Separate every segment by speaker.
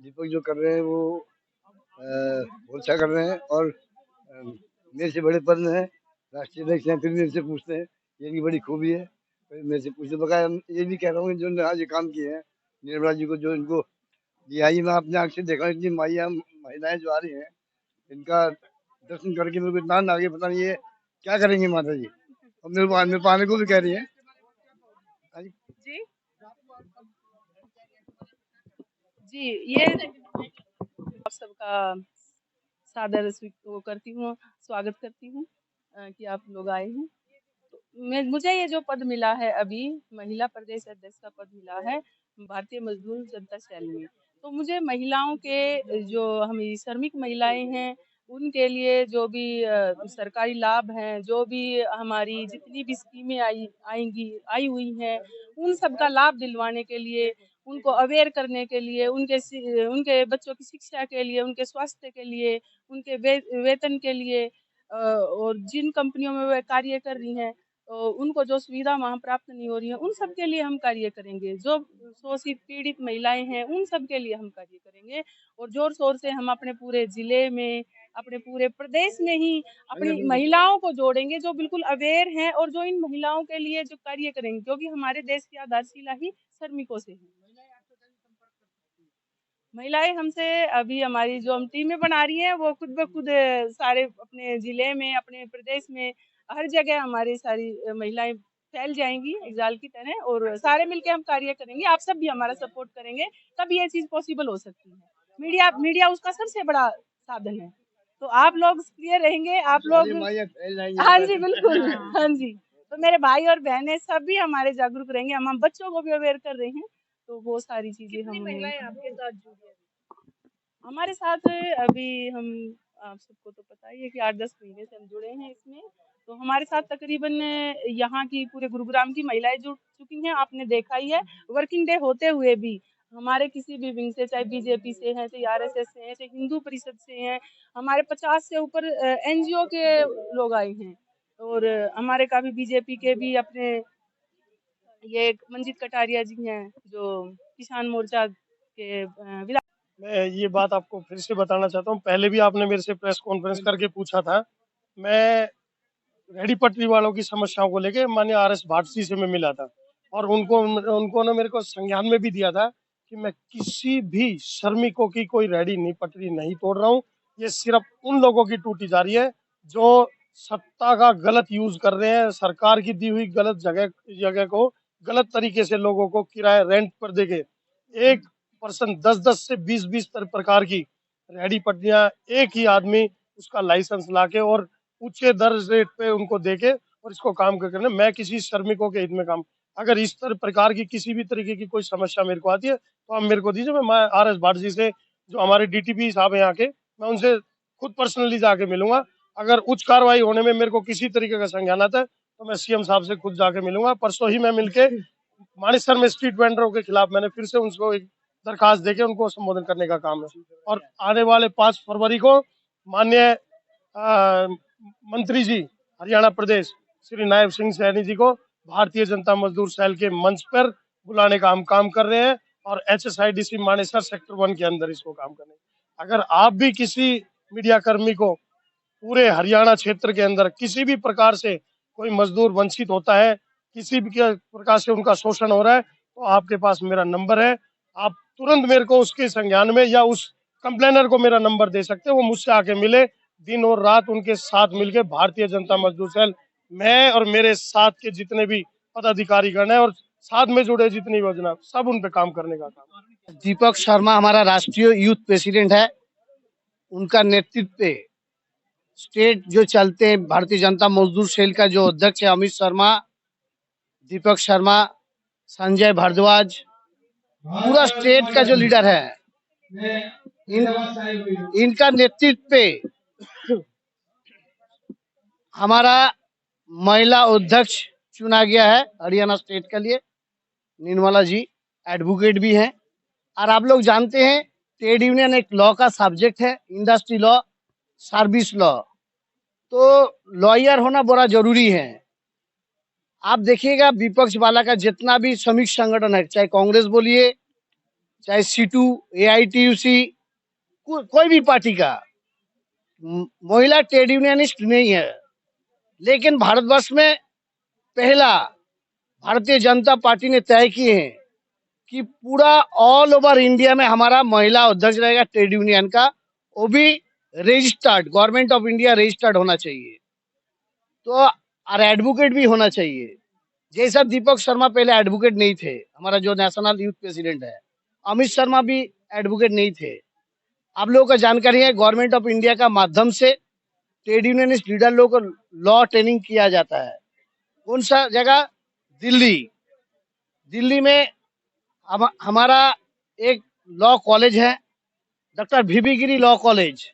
Speaker 1: दीपक जो कर रहे हैं वो बहुत अच्छा कर रहे हैं। और मेरे से बड़े पद में है, राष्ट्रीय अध्यक्ष हैं, फिर मेरे से पूछते हैं, ये इनकी बड़ी खूबी है। फिर मेरे से पूछते बकाया ये भी कह रहा हूँ, जो आज ये काम किए हैं निर्मला जी को, जो इनको दिया, ये मैं अपने आँख से देखा हूँ, इतनी महिलाएं जो आ रही हैं, इनका दर्शन करके मेरे को इतना आगे, पता नहीं ये क्या करेंगे माता जी। और मेरे को आने को भी कह रही है। हाँ जी।
Speaker 2: जी जी, ये आप सबका सादर वो करती हूँ, स्वागत करती हूँ कि आप लोग आए हैं। मैं मुझे ये जो पद मिला है अभी, महिला प्रदेश अध्यक्ष का पद मिला है भारतीय मजदूर जनता सेल में। तो मुझे महिलाओं के जो हम श्रमिक महिलाएं हैं उनके लिए जो भी सरकारी लाभ हैं, जो भी हमारी जितनी भी स्कीमें आई हुई हैं, उन सब का लाभ दिलवाने के लिए, उनको अवेयर करने के लिए, उनके बच्चों की शिक्षा के लिए, उनके स्वास्थ्य के लिए, उनके वेतन के लिए, और जिन कंपनियों में वे कार्य कर रही हैं उनको जो सुविधा वहाँ प्राप्त नहीं हो रही है, उन सब के लिए हम कार्य करेंगे। जो शोषित पीड़ित महिलाएं हैं उन सब के लिए हम कार्य करेंगे, और जोर शोर से हम अपने पूरे जिले में, अपने पूरे प्रदेश में ही अपनी महिलाओं को जोड़ेंगे जो बिल्कुल अवेयर हैं और जो इन महिलाओं के लिए जो कार्य करेंगे, क्योंकि हमारे देश की आधारशिला ही श्रमिकों से है। महिलाएं हमसे अभी हमारी जो हम टीमें बना रही हैं वो खुद ब खुद सारे अपने जिले में, अपने प्रदेश में, हर जगह हमारी सारी महिलाएं फैल जाएंगी एक जाल की तरह, और सारे मिलके हम कार्य करेंगे। आप सब भी हमारा सपोर्ट करेंगे तब ये चीज पॉसिबल हो सकती है। मीडिया मीडिया उसका सबसे बड़ा साधन है, तो आप लोग सक्रिय रहेंगे, आप लोग। हाँ जी बिल्कुल। हाँ जी, तो मेरे भाई और बहनें सभी हमारे जागरूक रहेंगे, हम बच्चों को भी अवेयर कर रहे हैं। तो वो सारी चीजें हम महिलाएं आपके साथ जुड़ी हैं? हमारे साथ अभी हम, आप सबको तो पता ही है कि 8-10 महीने से हम जुड़े हैं इसमें। तो हमारे साथ तकरीबन यहाँ की पूरे गुरुग्राम की महिलाएं जुड़ चुकी हैं, आपने देखा ही है। वर्किंग डे होते हुए भी हमारे किसी भी विंग से, चाहे बीजेपी से हैं, चाहे आरएसएस से हैं, चाहे हिंदू परिषद से हैं, हमारे 50 से ऊपर एनजीओ के लोग आए हैं। और हमारे काफी बीजेपी के भी अपने, ये मंजीत कटारिया जी हैं जो किसान मोर्चा के
Speaker 3: मैं ये बात आपको फिर से बताना चाहता हूँ। पहले भी आपने मेरे से प्रेस कॉन्फ्रेंस करके पूछा था। मैं रेहड़ी पटरी वालों की समस्याओं को लेके माननीय RS भाटसी से मैं मिला था, और उन्होंने मेरे को संज्ञान में भी दिया था कि मैं किसी भी श्रमिकों की कोई रेहड़ी नहीं, पटरी नहीं तोड़ रहा हूँ। ये सिर्फ उन लोगों की टूटी जा रही है जो सत्ता का गलत यूज कर रहे हैं, सरकार की दी हुई गलत जगह को गलत तरीके से लोगों को किराया रेंट पर देके एक पर्सन 10-10 से 20-20 प्रकार की रेहड़ी पटरियां एक ही आदमी उसका लाइसेंस लाके और ऊंचे दर रेट पे उनको देके और इसको काम करने, मैं किसी श्रमिकों के हित में काम, अगर इस प्रकार की किसी भी तरीके की कोई समस्या मेरे को आती है तो आप मेरे को दीजिए। मैं RS भाटजी से, जो हमारे DTP साहब हैं यहाँ के, मैं उनसे खुद पर्सनली जाके मिलूंगा। अगर उच्च कार्रवाई होने में मेरे को किसी तरीके का संज्ञान आता है तो मैं CM साहब से खुद जाके मिलूंगा। परसों ही मैं मिलके मानेसर में स्ट्रीट वेंडरों के खिलाफ मैंने फिर से उनको एक दरखास्त देके उनको संबोधन करने का काम है। और आने वाले 5 फरवरी को माननीय मंत्री जी हरियाणा प्रदेश श्री नायब सिंह सैनी जी को भारतीय जनता मजदूर सेल के मंच पर बुलाने का हम काम कर रहे हैं, और HSIDC मानेसर सेक्टर 1 के अंदर इसको काम करने। अगर आप भी किसी मीडिया कर्मी को पूरे हरियाणा क्षेत्र के अंदर किसी भी प्रकार से कोई मजदूर वंचित होता है, किसी भी प्रकार से उनका शोषण हो रहा है, तो आपके पास मेरा नंबर है। आप तुरंत मेरे को उसके संज्ञान में, या उस कंप्लेनर को मेरा नंबर दे सकते हैं, वो मुझसे आके मिले। दिन और रात उनके साथ मिलके भारतीय जनता मजदूर सेल, मैं और मेरे साथ के जितने भी पदाधिकारी गण है और साथ में जुड़े जितनी योजना, सब उन पे काम करने का काम।
Speaker 1: दीपक शर्मा हमारा राष्ट्रीय यूथ प्रेसिडेंट है। उनका नेतृत्व पे स्टेट जो चलते हैं, भारतीय जनता मजदूर सेल का जो अध्यक्ष है अमित शर्मा, दीपक शर्मा, संजय भारद्वाज, पूरा स्टेट का जो लीडर है, इनका नेतृत्व पे हमारा महिला अध्यक्ष चुना गया है हरियाणा स्टेट के लिए। निर्मला जी एडवोकेट भी हैं, और आप लोग जानते हैं ट्रेड यूनियन एक लॉ का सब्जेक्ट है, इंडस्ट्री लॉ, सर्विस लॉ, तो लॉयर होना बड़ा जरूरी है। आप देखिएगा विपक्ष वाला का जितना भी श्रमिक संगठन है, चाहे कांग्रेस बोलिए,
Speaker 4: चाहे सीटू, AITUC, कोई भी पार्टी का महिला ट्रेड यूनियनिस्ट नहीं है। लेकिन भारतवर्ष में पहला भारतीय जनता पार्टी ने तय किए हैं कि पूरा ऑल ओवर इंडिया में हमारा महिला अध्यक्ष रहेगा ट्रेड यूनियन का, वो भी registered, government of India registered होना चाहिए, तो और एडवोकेट भी होना चाहिए। जैसा दीपक शर्मा पहले एडवोकेट नहीं थे, हमारा जो नेशनल यूथ प्रेसिडेंट है, अमित शर्मा भी एडवोकेट नहीं थे। आप लोगों को जानकारी है, गवर्नमेंट ऑफ इंडिया का माध्यम से ट्रेड यूनियनिस्ट लीडर लोगों को लॉ ट्रेनिंग किया जाता है। कौन सा जगह? दिल्ली में हमारा एक लॉ कॉलेज है, डॉक्टर VB गिरी लॉ कॉलेज।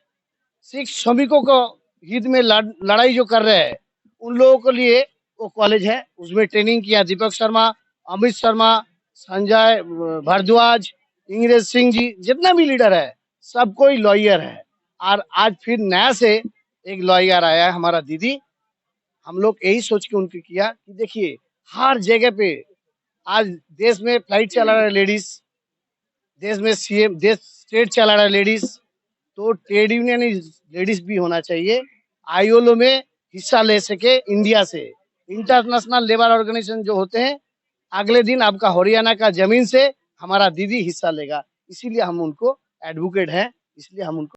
Speaker 4: सिख श्रमिकों को हित में लड़ाई जो कर रहे हैं उन लोगों के लिए वो कॉलेज है, उसमें ट्रेनिंग किया दीपक शर्मा, अमित शर्मा, संजय भारद्वाज, इंग्रेज सिंह जी, जितना भी लीडर है सब कोई लॉयर है। और आज फिर नया से एक लॉयर आया है, हमारा दीदी। हम लोग यही सोच के उनके किया कि देखिए हर जगह पे आज देश में फ्लाइट चला रहा है लेडीज, देश में CM, देश स्टेट चला रहा है लेडीज, तो ट्रेड यूनियन लेडीज भी होना चाहिए, ILO में हिस्सा ले सके। इंडिया से इंटरनेशनल लेबर ऑर्गेनाइजेशन जो होते हैं, अगले दिन आपका हरियाणा का जमीन से हमारा दीदी हिस्सा लेगा। इसीलिए हम उनको एडवोकेट हैं, इसलिए हम उनको